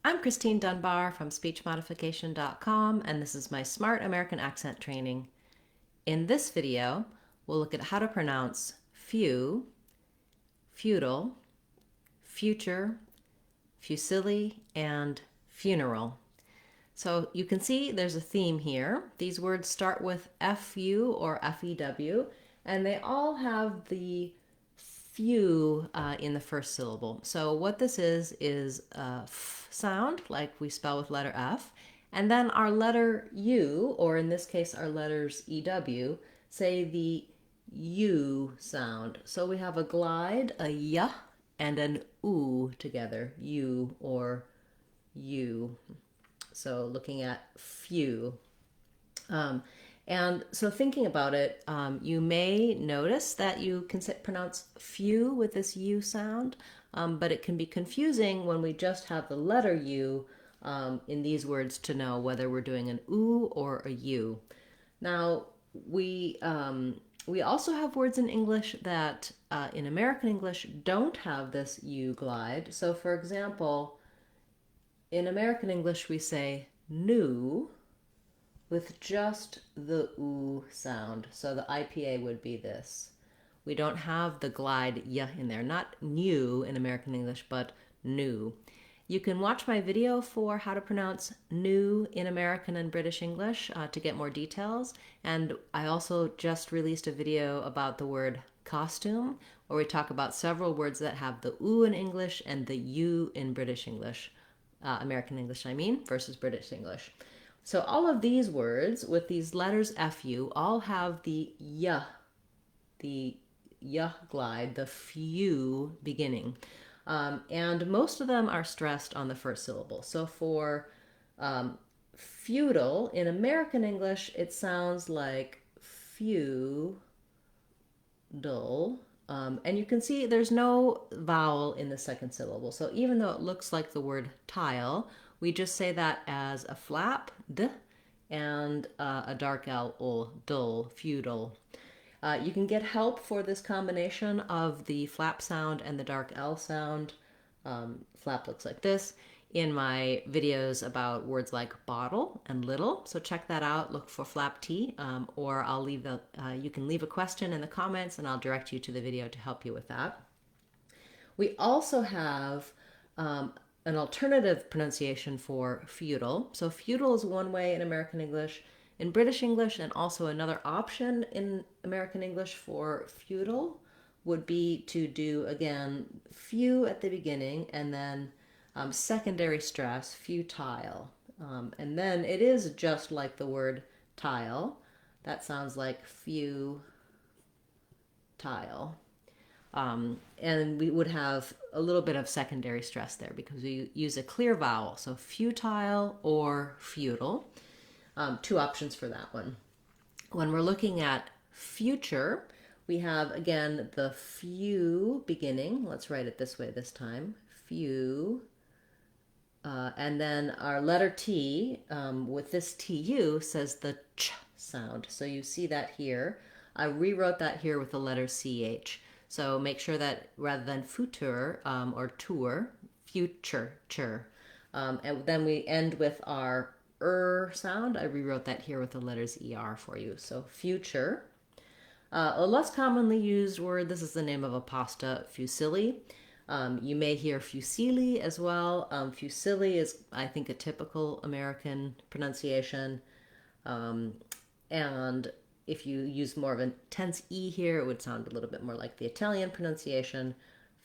I'm Christine Dunbar from speechmodification.com, and this is my Smart American Accent training. In this video, we'll look at how to pronounce few, feudal, future, fusilli, and funeral. So you can see there's a theme here. These words start with fu or few, and they all have the few in the first syllable. So what this is a f sound, like we spell with letter F, and then our letter U, or in this case our letters EW, say the U sound. So we have a glide, a y, and an oo together, U or U. So looking at few. And so thinking about it, you may notice that you can pronounce few with this U sound, but it can be confusing when we just have the letter U in these words to know whether we're doing an oo or a U. Now, we also have words in English that in American English don't have this U glide. So for example, in American English we say new with just the oo sound. So the IPA would be this. We don't have the glide y in there. Not new in American English, but new. You can watch my video for how to pronounce new in American and British English to get more details. And I also just released a video about the word costume, where we talk about several words that have the oo in English and the u in British English. American English, I mean, versus British English. So all of these words with these letters fu all have the y glide, the few beginning. And most of them are stressed on the first syllable. So for feudal, in American English, it sounds like feudal. And you can see there's no vowel in the second syllable. So even though it looks like the word tile, we just say that as a flap, d, and a dark L, ul, dull, feudal. You can get help for this combination of the flap sound and the dark L sound. Flap looks like this in my videos about words like bottle and little. So check that out. Look for flap T, or I'll leave you can leave a question in the comments and I'll direct you to the video to help you with that. We also have an alternative pronunciation for feudal. So feudal is one way in American English. In British English, and also another option in American English for feudal would be to do, again, few at the beginning and then secondary stress, futile. And then it is just like the word tile. That sounds like few tile. And we would have a little bit of secondary stress there because we use a clear vowel. So futile or feudal. Two options for that one. When we're looking at future, we have, again, the few beginning. Let's write it this way this time. Few. And then our letter T, with this TU, says the ch sound. So you see that here. I rewrote that here with the letter CH. So make sure that rather than futur or tour, future, and then we end with our sound. I rewrote that here with the letters ER for you. So future. A less commonly used word, this is the name of a pasta, fusilli. You may hear Fusilli as well. Fusilli is, I think, a typical American pronunciation. And if you use more of a tense E here, it would sound a little bit more like the Italian pronunciation,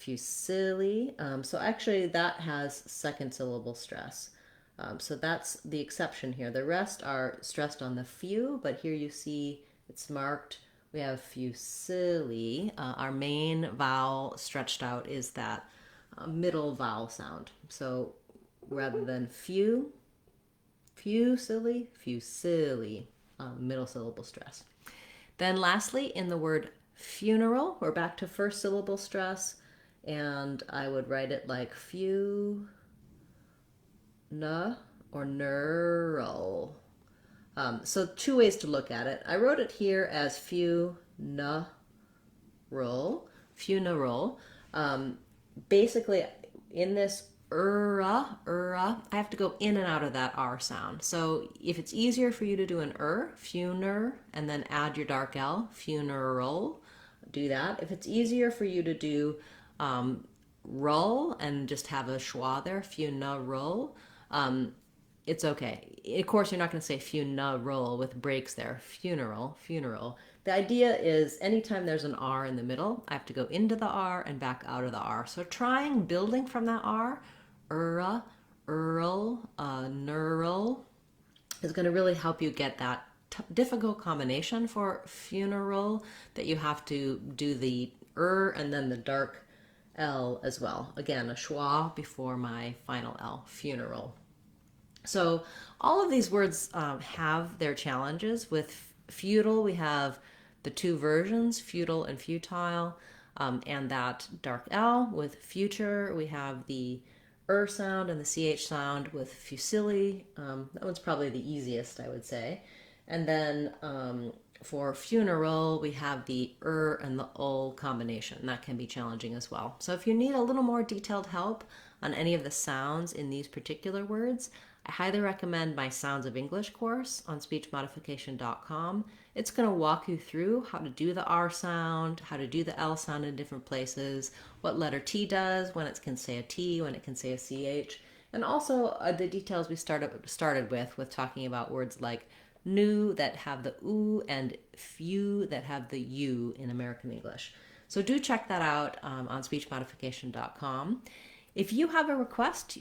Fusilli. So actually that has second syllable stress. So that's the exception here. The rest are stressed on the few, but here you see it's marked. We have fusilli. Our main vowel stretched out is that middle vowel sound. So rather than few, fusilli, fusilli, middle syllable stress. Then lastly, in the word funeral, we're back to first syllable stress, and I would write it like few, na, or neural. So two ways to look at it. I wrote it here as funeral. Basically, in this I have to go in and out of that R sound. So if it's easier for you to do an funer, and then add your dark L, funeral, do that. If it's easier for you to do roll and just have a schwa there, funeral, it's okay. Of course, you're not going to say funeral with breaks there. Funeral. The idea is anytime there's an R in the middle, I have to go into the R and back out of the R. So trying building from that R, neural, is going to really help you get that difficult combination for funeral that you have to do the and then the dark L as well. Again, a schwa before my final L, funeral. So all of these words have their challenges. With feudal, we have the two versions, feudal and futile, and that dark L. With future, we have the sound and the ch sound. With Fusilli, that one's probably the easiest, I would say. And then for funeral, we have the and the ul combination. That can be challenging as well. So if you need a little more detailed help on any of the sounds in these particular words, I highly recommend my Sounds of English course on speechmodification.com. It's going to walk you through how to do the R sound, how to do the L sound in different places, what letter T does, when it can say a T, when it can say a CH, and also the details we started with talking about words like new that have the oo and few that have the u in American English. So do check that out on speechmodification.com. If you have a request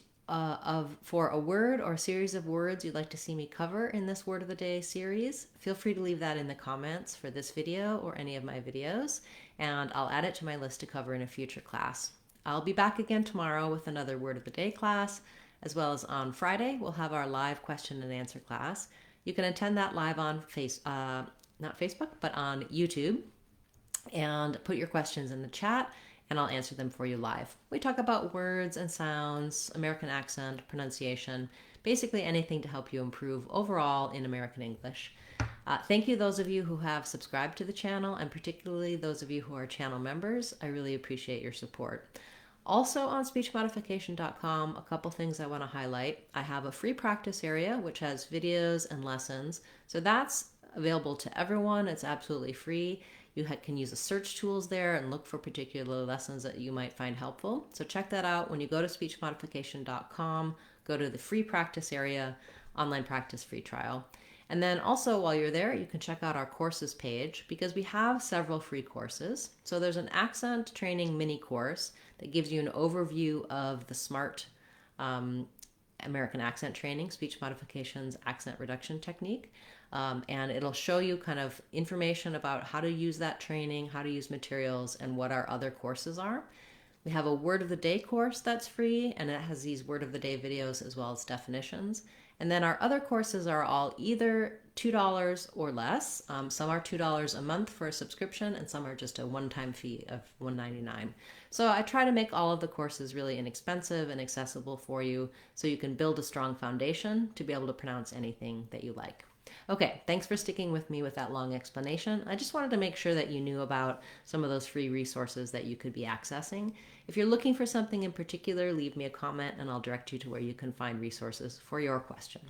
for a word or a series of words you'd like to see me cover in this Word of the Day series, feel free to leave that in the comments for this video or any of my videos, and I'll add it to my list to cover in a future class. I'll be back again tomorrow with another Word of the Day class, as well as on Friday we'll have our live question and answer class. You can attend that live on not Facebook, but on YouTube, and put your questions in the chat, and I'll answer them for you live. We talk about words and sounds, American accent, pronunciation, basically anything to help you improve overall in American English. Thank you those of you who have subscribed to the channel, and particularly those of you who are channel members. I really appreciate your support. Also on speechmodification.com, a couple things I want to highlight. I have a free practice area which has videos and lessons. So that's available to everyone. It's absolutely free. You can use the search tools there and look for particular lessons that you might find helpful. So check that out when you go to speechmodification.com, go to the free practice area, online practice free trial. And then also while you're there, you can check out our courses page because we have several free courses. So there's an accent training mini course that gives you an overview of the SMART American accent training, speech modifications, accent reduction technique. And it'll show you kind of information about how to use that training, how to use materials, and what our other courses are. We have a Word of the Day course that's free, and it has these Word of the Day videos as well as definitions. And then our other courses are all either $2 or less. Some are $2 a month for a subscription, and some are just a one-time fee of $1.99. So I try to make all of the courses really inexpensive and accessible for you so you can build a strong foundation to be able to pronounce anything that you like. Okay, thanks for sticking with me with that long explanation. I just wanted to make sure that you knew about some of those free resources that you could be accessing. If you're looking for something in particular, leave me a comment and I'll direct you to where you can find resources for your question.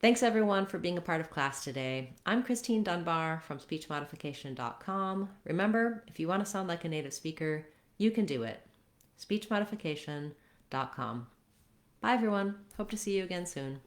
Thanks everyone for being a part of class today. I'm Christine Dunbar from speechmodification.com. Remember, if you want to sound like a native speaker, you can do it. speechmodification.com. Bye everyone. Hope to see you again soon.